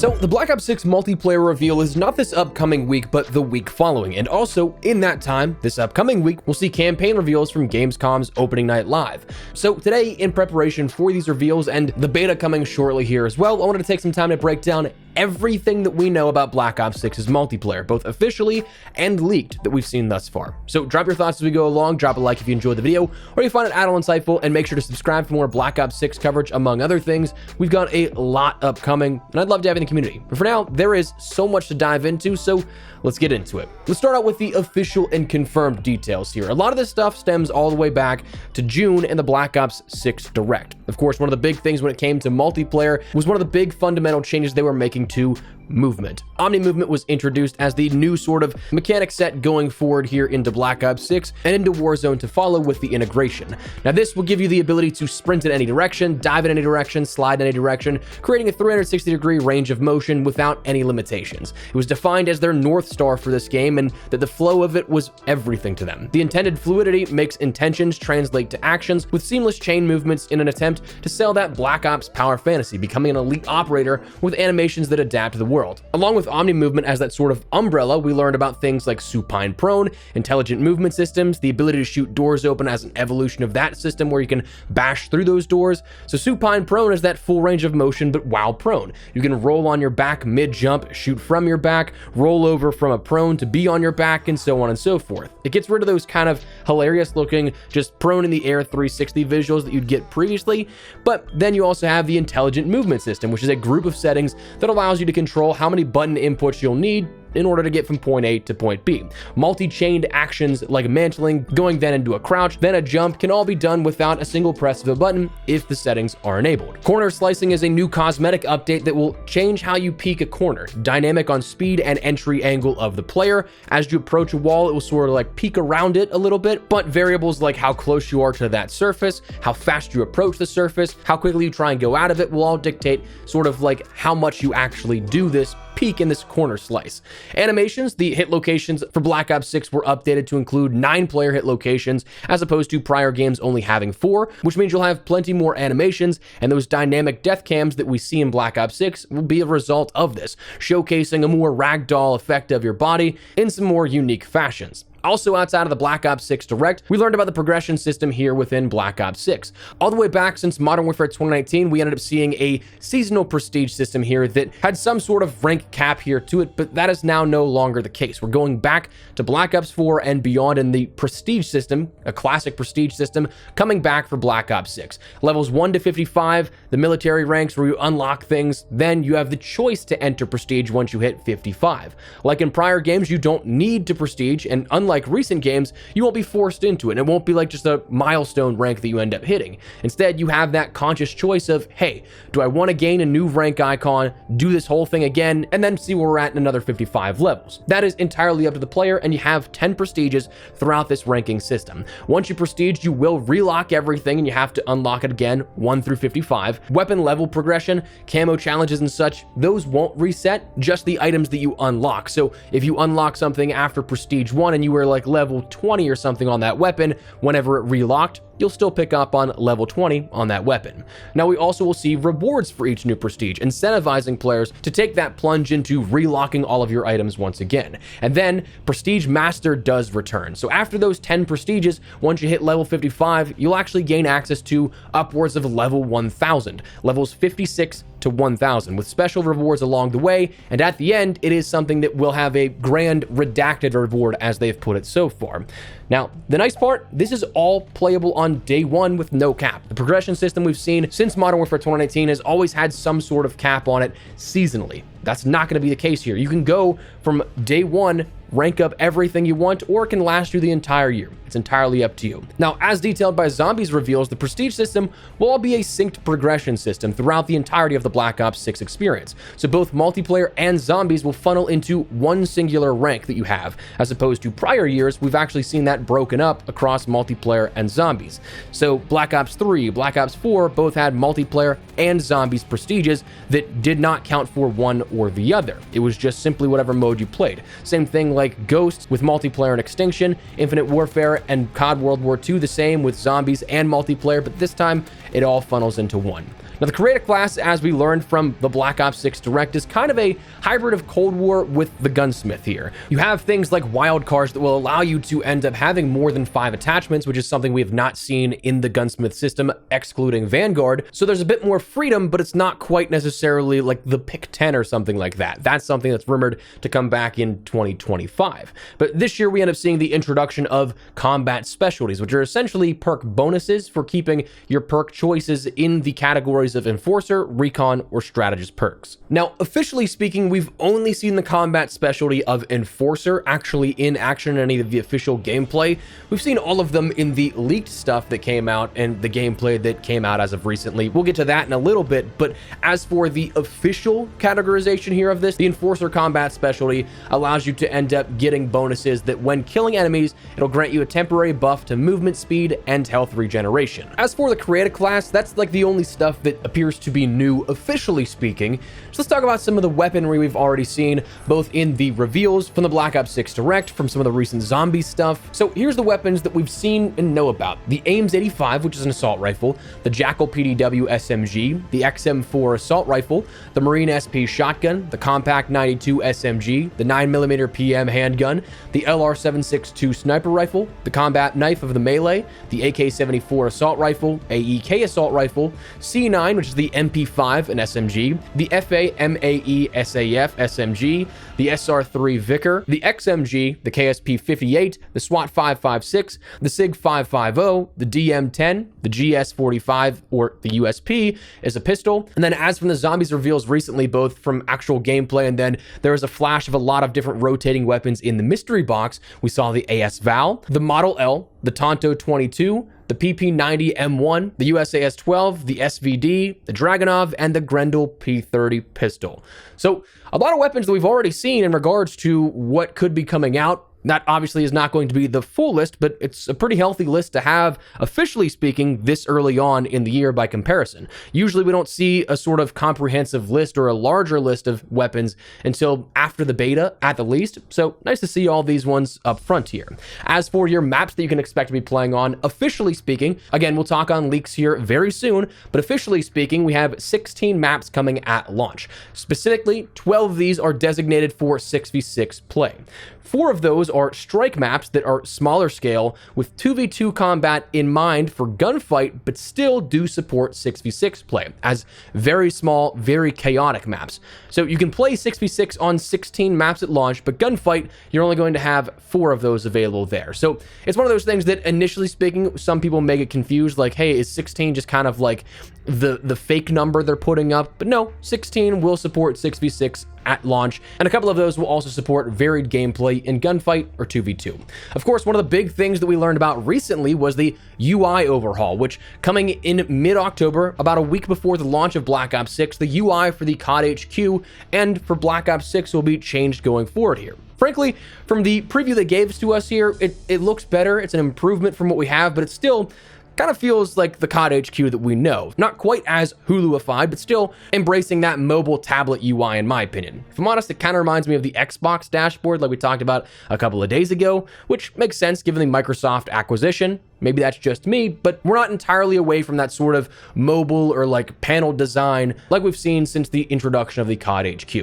So the Black Ops 6 multiplayer reveal is not this upcoming week, but the week following. And also in that time, this upcoming week, we'll see campaign reveals from Gamescom's opening night live. So today, in preparation for these reveals and the beta coming shortly here as well, I wanted to take some time to break down everything that we know about Black Ops 6's multiplayer, both officially and leaked, that we've seen thus far. So drop your thoughts as we go along, drop a like if you enjoyed the video, or you find it at all insightful, and make sure to subscribe for more Black Ops 6 coverage, among other things. We've got a lot upcoming, and I'd love to have you in the community. But for now, there is so much to dive into, so let's get into it. Let's start out with the official and confirmed details here. A lot of this stuff stems all the way back to June and the Black Ops 6 Direct. Of course, one of the big things when it came to multiplayer was one of the big fundamental changes they were making to movement. Omnimovement was introduced as the new sort of mechanic set going forward here into Black Ops 6 and into Warzone to follow with the integration. Now this will give you the ability to sprint in any direction, dive in any direction, slide in any direction, creating a 360-degree range of motion without any limitations. It was defined as their North Star for this game, and that the flow of it was everything to them. The intended fluidity makes intentions translate to actions with seamless chain movements in an attempt to sell that Black Ops power fantasy, becoming an elite operator with animations that adapt to the world. Along with Omnimovement as that sort of umbrella, we learned about things like supine prone, intelligent movement systems, the ability to shoot doors open as an evolution of that system where you can bash through those doors. So supine prone is that full range of motion, but while prone. You can roll on your back mid-jump, shoot from your back, roll over from a prone to be on your back, and so on and so forth. It gets rid of those kind of hilarious looking, just prone in the air 360 visuals that you'd get previously, but then you also have the intelligent movement system, which is a group of settings that allows you to control how many button inputs you'll need in order to get from point A to point B. Multi-chained actions like mantling, going then into a crouch, then a jump can all be done without a single press of a button if the settings are enabled. Corner slicing is a new cosmetic update that will change how you peek a corner, dynamic on speed and entry angle of the player. As you approach a wall, it will sort of like peek around it a little bit, but variables like how close you are to that surface, how fast you approach the surface, how quickly you try and go out of it will all dictate sort of like how much you actually do this peek in this corner slice. Animations, the hit locations for Black Ops 6 were updated to include 9 player hit locations as opposed to prior games only having 4, which means you'll have plenty more animations, and those dynamic death cams that we see in Black Ops 6 will be a result of this, showcasing a more ragdoll effect of your body in some more unique fashions. Also, outside of the Black Ops 6 Direct, we learned about the progression system here within Black Ops 6. All the way back since Modern Warfare 2019, we ended up seeing a seasonal prestige system here that had some sort of rank cap here to it, but that is now no longer the case. We're going back to Black Ops 4 and beyond in the prestige system, a classic prestige system, coming back for Black Ops 6. Levels 1 to 55, the military ranks where you unlock things, then you have the choice to enter prestige once you hit 55. Like in prior games, you don't need to prestige, and unlike recent games, you won't be forced into it, and it won't be like just a milestone rank that you end up hitting. Instead, you have that conscious choice of, hey, do I want to gain a new rank icon, do this whole thing again, and then see where we're at in another 55 levels. That is entirely up to the player, and you have 10 prestiges throughout this ranking system. Once you prestige, you will relock everything, and you have to unlock it again, 1 through 55. Weapon level progression, camo challenges and such, those won't reset, just the items that you unlock. So if you unlock something after prestige 1 and you were like level 20 or something on that weapon, whenever it relocked, you'll still pick up on level 20 on that weapon. Now we also will see rewards for each new prestige, incentivizing players to take that plunge into relocking all of your items once again. And then Prestige Master does return. So after those 10 prestiges, once you hit level 55, you'll actually gain access to upwards of level 1000, levels 56 to 1000, with special rewards along the way, and at the end, it is something that will have a grand redacted reward as they've put it so far. Now, the nice part, this is all playable on day 1 with no cap. The progression system we've seen since Modern Warfare 2019 has always had some sort of cap on it seasonally. That's not going to be the case here. You can go from day 1, rank up everything you want, or it can last you the entire year. It's entirely up to you. Now, as detailed by Zombies reveals, the prestige system will all be a synced progression system throughout the entirety of the Black Ops 6 experience. So both multiplayer and zombies will funnel into one singular rank that you have. As opposed to prior years, we've actually seen that broken up across multiplayer and zombies. So Black Ops 3, Black Ops 4 both had multiplayer and zombies prestiges that did not count for one or the other. It was just simply whatever mode you played. Same thing like Ghosts with multiplayer and Extinction, Infinite Warfare and COD World War II the same with zombies and multiplayer, but this time it all funnels into one. Now, the creative class, as we learned from the Black Ops 6 Direct, is kind of a hybrid of Cold War with the gunsmith here. You have things like wildcards that will allow you to end up having more than 5 attachments, which is something we have not seen in the gunsmith system, excluding Vanguard. So there's a bit more freedom, but it's not quite necessarily like the pick 10 or something like that. That's something that's rumored to come back in 2025. But this year we end up seeing the introduction of combat specialties, which are essentially perk bonuses for keeping your perk choices in the categories of Enforcer, Recon, or Strategist perks. Now, officially speaking, we've only seen the combat specialty of Enforcer actually in action in any of the official gameplay. We've seen all of them in the leaked stuff that came out and the gameplay that came out as of recently. We'll get to that in a little bit, but as for the official categorization here of this, the Enforcer combat specialty allows you to end up getting bonuses that when killing enemies, it'll grant you a temporary buff to movement speed and health regeneration. As for the creative class, that's like the only stuff that appears to be new, officially speaking. So let's talk about some of the weaponry we've already seen, both in the reveals from the Black Ops 6 Direct, from some of the recent zombie stuff. So here's the weapons that we've seen and know about. The Ames 85, which is an assault rifle, the Jackal PDW SMG, the XM4 assault rifle, the Marine SP shotgun, the Compact 92 SMG, the 9mm PM handgun, the LR762 sniper rifle, the combat knife of the melee, the AK-74 assault rifle, AEK assault rifle, C9, which is the MP5 and SMG, the FA-MAE SAF SMG, the SR3 Vickers, the XMG, the KSP-58, the SWAT 556, the SIG 550, the DM-10, the GS-45, or the USP is a pistol. And then as from the zombies reveals recently, both from actual gameplay and then there was a flash of a lot of different rotating weapons in the mystery box, we saw the AS Val, the Model L, the Tonto 22, the PP90 M1, the USAS 12, the SVD, the Dragunov, and the Grendel P30 pistol. So a lot of weapons that we've already seen in regards to what could be coming out. That obviously is not going to be the full list, but it's a pretty healthy list to have, officially speaking, this early on in the year by comparison. Usually we don't see a sort of comprehensive list or a larger list of weapons until after the beta, at the least. So nice to see all these ones up front here. As for your maps that you can expect to be playing on, officially speaking, again, we'll talk on leaks here very soon, but officially speaking, we have 16 maps coming at launch. Specifically, 12 of these are designated for 6v6 play. 4 of those are strike maps that are smaller scale with 2v2 combat in mind for gunfight, but still do support 6v6 play as very small, very chaotic maps. So you can play 6v6 on 16 maps at launch, but gunfight, you're only going to have 4 of those available there. So it's one of those things that initially speaking, some people may get confused, like, hey, is 16 just kind of like the fake number they're putting up? But no, 16 will support 6v6 at launch, and a couple of those will also support varied gameplay in gunfight or 2v2. Of course, one of the big things that we learned about recently was the UI overhaul, which coming in mid-October, about a week before the launch of Black Ops 6, the UI for the COD HQ and for Black Ops 6 will be changed going forward here. Frankly, from the preview they gave to us here, it looks better. It's an improvement from what we have, but it's still kind of feels like the COD HQ that we know. Not quite as Huluified, but still embracing that mobile tablet UI in my opinion. If I'm honest, it kind of reminds me of the Xbox dashboard like we talked about a couple of days ago, which makes sense given the Microsoft acquisition. Maybe that's just me, but we're not entirely away from that sort of mobile or like panel design like we've seen since the introduction of the COD HQ.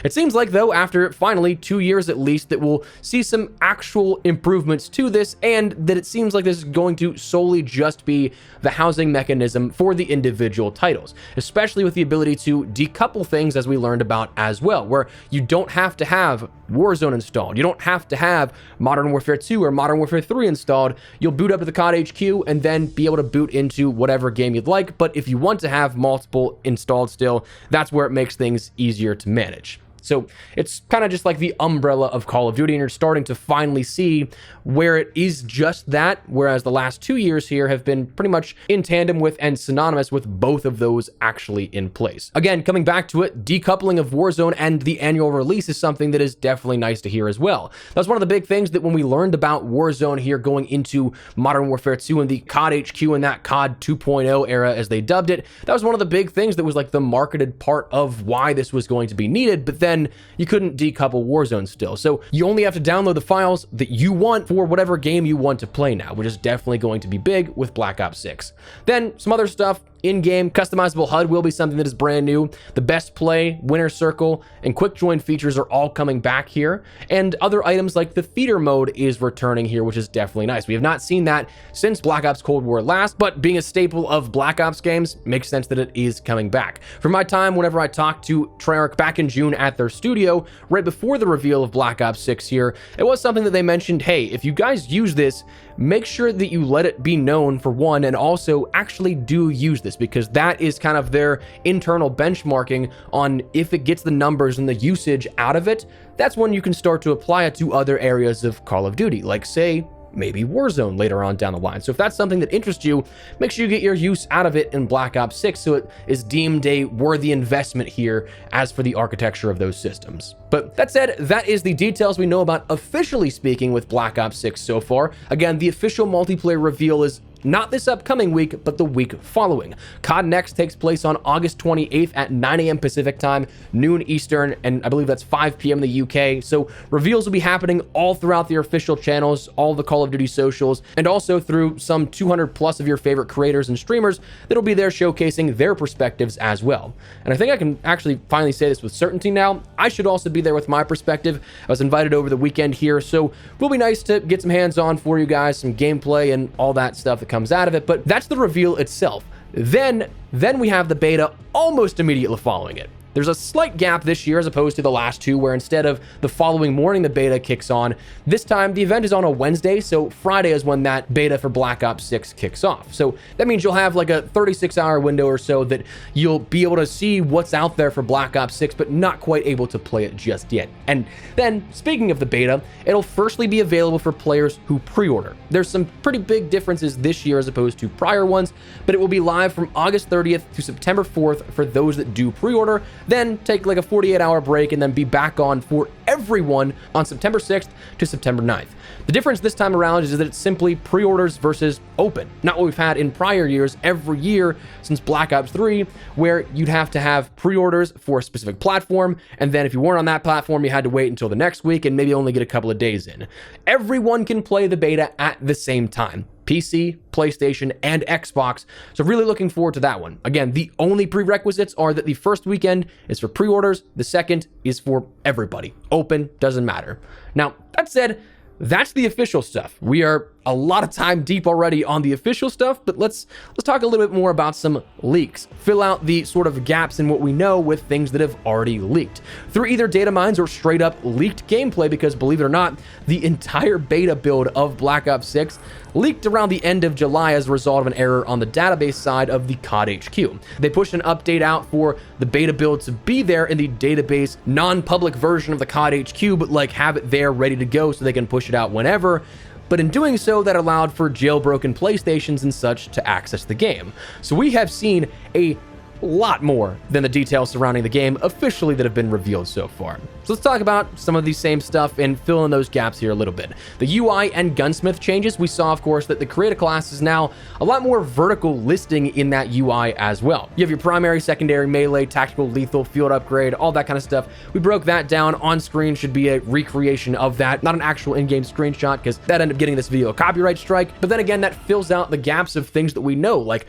It seems like though, after finally 2 years at least, that we'll see some actual improvements to this, and that it seems like this is going to solely just be the housing mechanism for the individual titles, especially with the ability to decouple things as we learned about as well, where you don't have to have Warzone installed. You don't have to have Modern Warfare 2 or Modern Warfare 3 installed. You'll boot up to the COD HQ and then be able to boot into whatever game you'd like. But if you want to have multiple installed still, that's where it makes things easier to manage. So it's kind of just like the umbrella of Call of Duty, and you're starting to finally see where it is just that, whereas the last 2 years here have been pretty much in tandem with and synonymous with both of those actually in place. Again, coming back to it, decoupling of Warzone and the annual release is something that is definitely nice to hear as well. That's one of the big things that when we learned about Warzone here going into Modern Warfare 2 and the COD HQ and that COD 2.0 era as they dubbed it, that was one of the big things that was like the marketed part of why this was going to be needed, but then you couldn't decouple Warzone still. So you only have to download the files that you want for whatever game you want to play now, which is definitely going to be big with Black Ops 6. Then some other stuff, in-game customizable HUD will be something that is brand new. The best play, winner circle, and quick join features are all coming back here. And other items like the feeder mode is returning here, which is definitely nice. We have not seen that since Black Ops Cold War last, but being a staple of Black Ops games, makes sense that it is coming back. From my time, whenever I talked to Treyarch back in June at their studio, right before the reveal of Black Ops 6 here, it was something that they mentioned, hey, if you guys use this, make sure that you let it be known for one, and also actually do use this, because that is kind of their internal benchmarking on if it gets the numbers and the usage out of it, that's when you can start to apply it to other areas of Call of Duty, like say, maybe Warzone later on down the line. So if that's something that interests you, make sure you get your use out of it in Black Ops 6 so it is deemed a worthy investment here as for the architecture of those systems. But that said, that is the details we know about officially speaking with Black Ops 6 so far. Again, the official multiplayer reveal is not this upcoming week, but the week following. COD Next takes place on August 28th at 9 a.m. Pacific time, noon Eastern, and I believe that's 5 p.m. in the UK. So reveals will be happening all throughout their official channels, all the Call of Duty socials, and also through some 200 plus of your favorite creators and streamers that'll be there showcasing their perspectives as well. And I think I can actually finally say this with certainty now. I should also be there with my perspective. I was invited over the weekend here, so it will be nice to get some hands-on for you guys, some gameplay and all that stuff that comes out of it. But that's the reveal itself. Then we have the beta almost immediately following it. There's a slight gap this year as opposed to the last two, where instead of the following morning the beta kicks on, this time the event is on a Wednesday, so Friday is when that beta for Black Ops 6 kicks off. So that means you'll have like a 36-hour window or so that you'll be able to see what's out there for Black Ops 6, but not quite able to play it just yet. And then, speaking of the beta, it'll firstly be available for players who pre-order. There's some pretty big differences this year as opposed to prior ones, but it will be live from August 30th to September 4th for those that do pre-order, then take like a 48-hour break and then be back on for everyone on September 6th to September 9th. The difference this time around is that it's simply pre-orders versus open, not what we've had in prior years every year since Black Ops 3, where you'd have to have pre-orders for a specific platform, and then if you weren't on that platform, you had to wait until the next week and maybe only get a couple of days in. Everyone can play the beta at the same time. PC, PlayStation, and Xbox. So really looking forward to that one. Again, the only prerequisites are that the first weekend is for pre-orders, the second is for everybody. Open, doesn't matter. Now, that said, that's the official stuff. We are a lot of time deep already on the official stuff, but let's talk a little bit more about some leaks. Fill out the sort of gaps in what we know with things that have already leaked through either data mines or straight up leaked gameplay, because believe it or not, the entire beta build of Black Ops 6 leaked around the end of July as a result of an error on the database side of the COD HQ. They pushed an update out for the beta build to be there in the database non-public version of the COD HQ, but like have it there ready to go so they can push it out whenever. But in doing so, that allowed for jailbroken PlayStations and such to access the game. So we have seen a lot more than the details surrounding the game officially that have been revealed so far. So let's talk about some of these same stuff and fill in those gaps here a little bit. The UI and gunsmith changes, we saw of course that the creator class is now a lot more vertical listing in that UI as well. You have your primary, secondary, melee, tactical, lethal, field upgrade, all that kind of stuff. We broke that down on screen, should be a recreation of that, not an actual in-game screenshot, because that ended up getting this video a copyright strike. But then again, that fills out the gaps of things that we know, like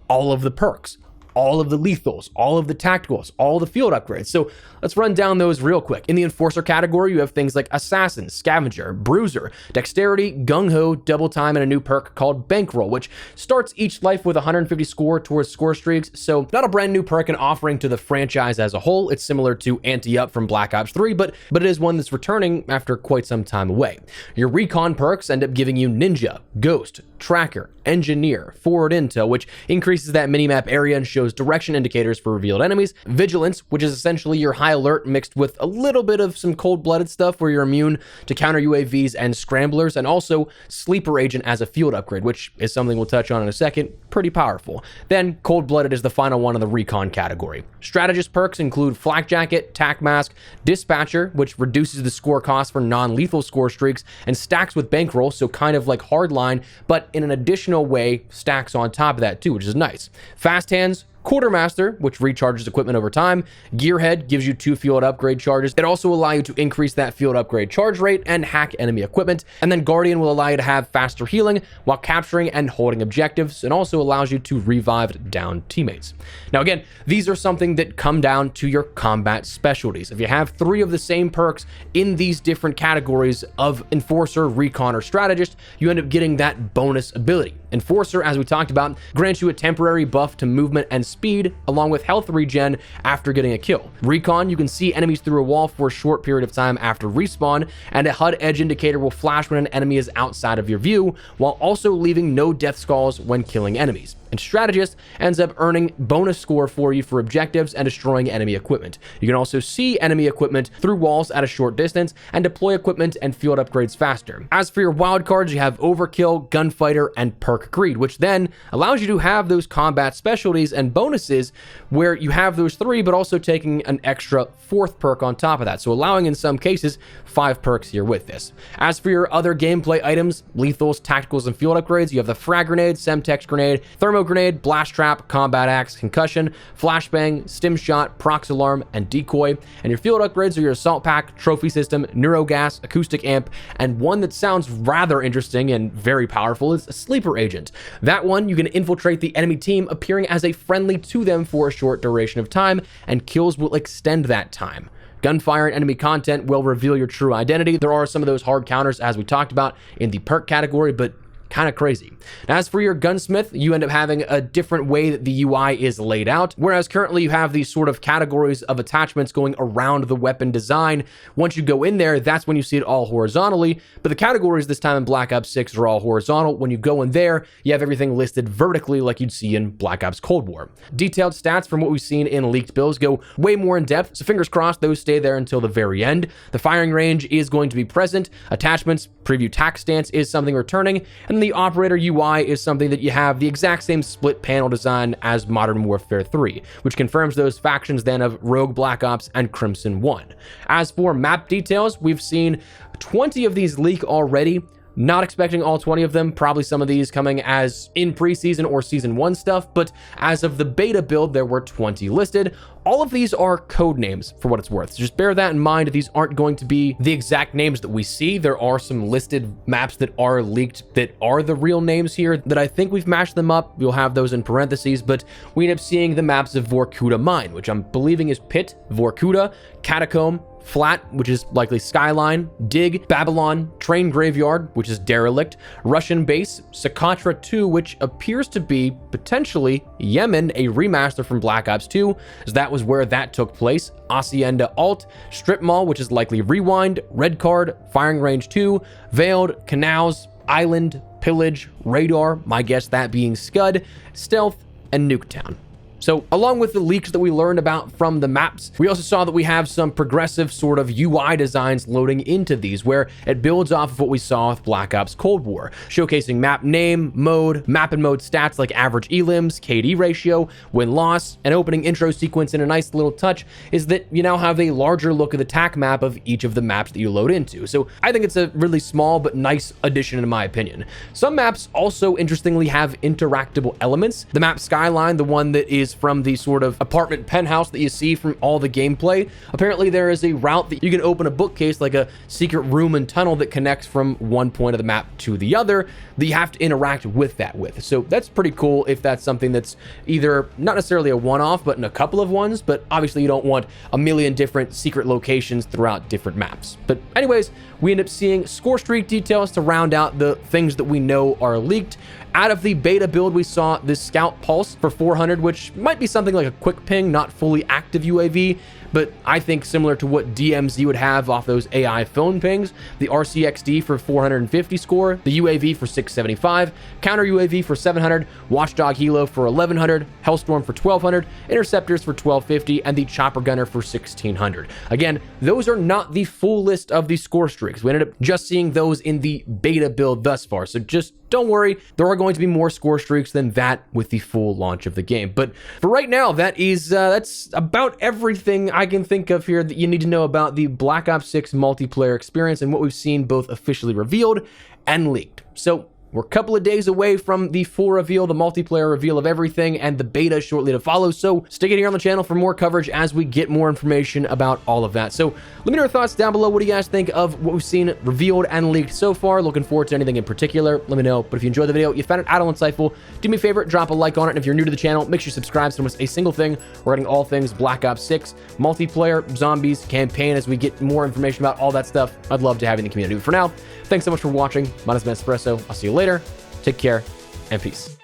all of the perks, all of the lethals, all of the tacticals, all the field upgrades. So let's run down those real quick. In the enforcer category, you have things like assassin, scavenger, bruiser, dexterity, gung-ho, double time, and a new perk called bankroll, which starts each life with 150 score towards Scorestreaks. So not a brand new perk and offering to the franchise as a whole. It's similar to Anti-Up from Black Ops 3, but it is one that's returning after quite some time away. Your recon perks end up giving you ninja, ghost, tracker, engineer, forward intel, which increases that minimap area and shows direction indicators for revealed enemies, vigilance, which is essentially your high alert mixed with a little bit of some cold-blooded stuff where you're immune to counter UAVs and scramblers, and also sleeper agent as a field upgrade, which is something we'll touch on in a second. Pretty powerful. Then cold-blooded is the final one in the recon category. Strategist perks include flak jacket, tac mask, dispatcher, which reduces the score cost for non-lethal score streaks and stacks with bankroll, so kind of like hardline, but in an additional way stacks on top of that too, which is nice. Fast hands, Quartermaster, which recharges equipment over time. Gearhead gives you 2 field upgrade charges. It also will allow you to increase that field upgrade charge rate and hack enemy equipment. And then Guardian will allow you to have faster healing while capturing and holding objectives, and also allows you to revive down teammates. Now again, these are something that come down to your combat specialties. If you have 3 of the same perks in these different categories of Enforcer, Recon, or Strategist, you end up getting that bonus ability. Enforcer, as we talked about, grants you a temporary buff to movement and speed, along with health regen after getting a kill. Recon, you can see enemies through a wall for a short period of time after respawn, and a HUD edge indicator will flash when an enemy is outside of your view, while also leaving no death skulls when killing enemies. And Strategist ends up earning bonus score for you for objectives and destroying enemy equipment. You can also see enemy equipment through walls at a short distance and deploy equipment and field upgrades faster. As for your wildcards, you have Overkill, Gunfighter, and Perk Greed, which then allows you to have those combat specialties and bonuses where you have those 3, but also taking an extra 4th perk on top of that. So allowing, in some cases, 5 perks here with this. As for your other gameplay items, lethals, tacticals, and field upgrades, you have the Frag Grenade, Semtex Grenade, Thermo Grenade, Blast Trap, Combat Axe, Concussion, Flashbang, Stim Shot, Prox Alarm, and Decoy. And your field upgrades are your Assault Pack, Trophy System, Neurogas, Acoustic Amp, and one that sounds rather interesting and very powerful is a Sleeper Agent. That one, you can infiltrate the enemy team, appearing as a friendly to them for a short duration of time, and kills will extend that time. Gunfire and enemy content will reveal your true identity. There are some of those hard counters, as we talked about, in the perk category, but kind of crazy. Now, as for your gunsmith, you end up having a different way that the UI is laid out, whereas currently you have these sort of categories of attachments going around the weapon design. Once you go in there, that's when you see it all horizontally, but the categories this time in Black Ops 6 are all horizontal. When you go in there, you have everything listed vertically like you'd see in Black Ops Cold War. Detailed stats from what we've seen in leaked builds go way more in depth, so fingers crossed those stay there until the very end. The firing range is going to be present, attachments, preview tac stance is something returning, and the operator UI is something that you have the exact same split panel design as Modern Warfare 3, which confirms those factions then of Rogue, Black Ops, and Crimson 1. As for map details, we've seen 20 of these leak already. Not expecting all 20 of them, probably some of these coming as in preseason or season 1 stuff, but as of the beta build, there were 20 listed. All of these are code names for what it's worth. So just bear that in mind. These aren't going to be the exact names that we see. There are some listed maps that are leaked that are the real names here that I think we've mashed them up. We'll have those in parentheses, but we end up seeing the maps of Vorkuta Mine, which I'm believing is Pit, Vorkuta, Catacomb, Flat, which is likely Skyline, Dig, Babylon, Train Graveyard, which is Derelict, Russian Base, Socotra 2, which appears to be potentially Yemen, a remaster from Black Ops 2, as that was where that took place, Hacienda Alt, Strip Mall, which is likely Rewind, Red Card, Firing Range 2, Veiled, Canals, Island, Pillage, Radar, my guess that being Scud, Stealth, and Nuketown. So along with the leaks that we learned about from the maps, we also saw that we have some progressive sort of UI designs loading into these, where it builds off of what we saw with Black Ops Cold War, showcasing map name, mode, map and mode stats like average elims, KD ratio, win-loss, and opening intro sequence. In a nice little touch is that you now have a larger look at the TAC map of each of the maps that you load into. So I think it's a really small but nice addition in my opinion. Some maps also interestingly have interactable elements. The map Skyline, the one that is from the sort of apartment penthouse that you see from all the gameplay. Apparently there is a route that you can open a bookcase, like a secret room and tunnel that connects from one point of the map to the other that you have to interact with that with. So that's pretty cool if that's something that's either not necessarily a one-off, but in a couple of ones, but obviously you don't want a million different secret locations throughout different maps. But anyways, we end up seeing score streak details to round out the things that we know are leaked. Out of the beta build, we saw this Scout Pulse for 400, which might be something like a quick ping, not fully active UAV, but I think similar to what DMZ would have off those AI phone pings. The RCXD for 450 score, the UAV for 675, Counter UAV for 700, Watchdog Helo for 1100, Hellstorm for 1200, Interceptors for 1250, and the Chopper Gunner for 1600. Again, those are not the full list of the score streaks. We ended up just seeing those in the beta build thus far, so just don't worry, there are going to be more score streaks than that with the full launch of the game. But for right now, that's about everything I can think of here that you need to know about the Black Ops 6 multiplayer experience and what we've seen both officially revealed and leaked. So we're a couple of days away from the full reveal, the multiplayer reveal of everything, and the beta shortly to follow. So stick it here on the channel for more coverage as we get more information about all of that. So let me know your thoughts down below. What do you guys think of what we've seen revealed and leaked so far? Looking forward to anything in particular, let me know. But if you enjoyed the video, you found it at all insightful, do me a favor, drop a like on it. And if you're new to the channel, make sure you subscribe so you don't miss a single thing regarding all things Black Ops 6, multiplayer, zombies, campaign. As we get more information about all that stuff, I'd love to have you in the community. But for now, thanks so much for watching. My name is Espresso. I'll see you later. Take care and peace.